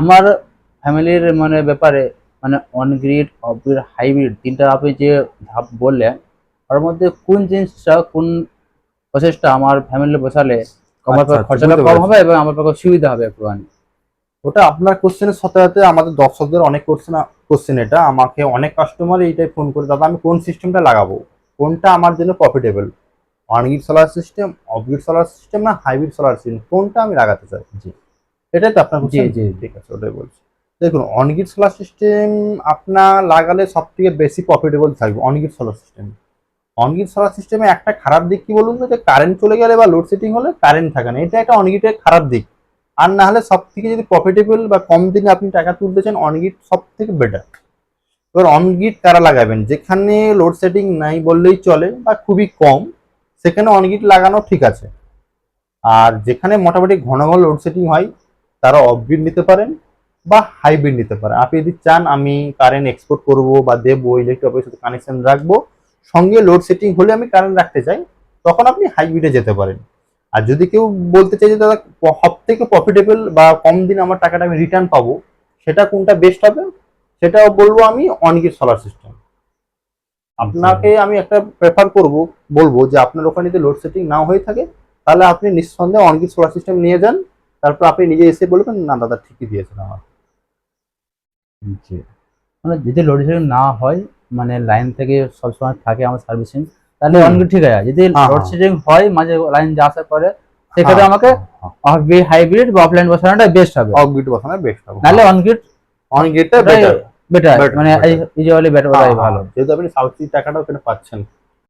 আমার ফ্যামিলির মানে ব্যাপারে মানে on grid, of grid, hybrid তিনটা আপনি যে ধাপ বললেন, ওর মধ্যে কোন জিনিসটা কোন প্রসেসটা আমার ফ্যামিলি বসালে আমার আচ্ছা পক্ষে আচ্ছা, খরচাটা বুঝতে কম পেরেছি। হবে এবং আমার পক্ষে সুবিধা হবে একটুখানি। ওটা আপনার কোশ্চেনের সাথে সাথে আমাদের দর্শকদের অনেক কোশ্চেন, এটা আমাকে অনেক কাস্টমার এইটাই ফোন করে, দাদা আমি কোন সিস্টেমটা লাগাবো, কোনটা আমার জন্য profitable, on grid solar system, of grid solar system না হাইব্রিড সোলার সিস্টেম, কোনটা আমি লাগাতে চাই। জি এটাই তো আপনার জি কোশ্চেন। জি। ঠিক আছে, ওটাই বলছি। দেখুন, অনগ্রিড সোলার সিস্টেম আপনার লাগালে সব থেকে বেশি প্রফিটেবল থাকবে on-grid solar system. On-grid solar সিস্টেমে একটা খারাপ দিক কি বলুন তো, যে কারেন্ট চলে গেলে বা লোডশেডিং হলে কারেন্ট থাকে না, এটা একটা অনগ্রিডের খারাপ দিক। আর না হলে সব থেকে যদি প্রফিটেবল বা কম দিনে আপনি টাকা তুলতে চান, অনগ্রিড সব থেকে বেটার। এবার অনগ্রিড কারা লাগাবেন, যেখানে লোডশেডিং নাই বললেই চলে বা খুবই কম, সেখানে অনগ্রিড লাগানো ঠিক আছে। আর যেখানে মোটামুটি ঘন ঘন লোডশেডিং হয়, তারা অফগ্রিড নিতে পারেন বা হাইব্রিড নিতে পারেন। আপনি যদি চান আমি কারেন্ট এক্সপোর্ট করবো বা দেবো, ইলেকট্রিক অফিসের সাথে কানেকশন রাখবো, সঙ্গে লোডশেডিং হলে আমি কারেন্ট রাখতে চাই, তখন আপনি হাইব্রিডে যেতে পারেন। আর যদি কেউ বলতে চাই যে দাদা সব থেকে প্রফিটেবল বা কম দিন আমার টাকাটা আমি রিটার্ন পাবো, সেটা কোনটা বেস্ট হবে, সেটাও বলবো আমি অনগ্রিড সোলার সিস্টেম। জি আপনাকে আমি একটা প্রেফার করব, বলবো যে আপনার ওখানে যদি লোডশেডিং না হয়ে থাকে, তাহলে আপনি নিঃসন্দেহে অনগ্রিড সোলার সিস্টেম নিয়ে যান। তারপর আপনি নিজে এসে বলবেন না দাদা ঠিকই দিয়েছেন আমার। জি। মানে যদি লোডশেডিং না হয়, মানে লাইন থেকে সবসময় থাকে আমার সার্ভিসিং, তাহলে হুম। অনেক ঠিক আছে। যদি হ্যাঁ হ্যাঁ লোডশেডিং হয় মাঝে লাইন যা আসা করে, হ্যাঁ সেক্ষেত্রে আমাকে হ্যাঁ, অফ হাইব্রিড বা অফলাইন বসানোটা বেস্ট হবে। অফগ্রিড বসানো বেস্ট হবে, নাহলে হ্যাঁ। অনগ্রিড অনগ্রিডটা ওটাই বেটার। বেটার, বেটার মানে বেটার। ইউজুয়ালি বেটার, হ্যাঁ ওটাই হ্যাঁ, ভালো। যেহেতু আপনি সাবসিডি টাকাটাও ওখানে পাচ্ছেন।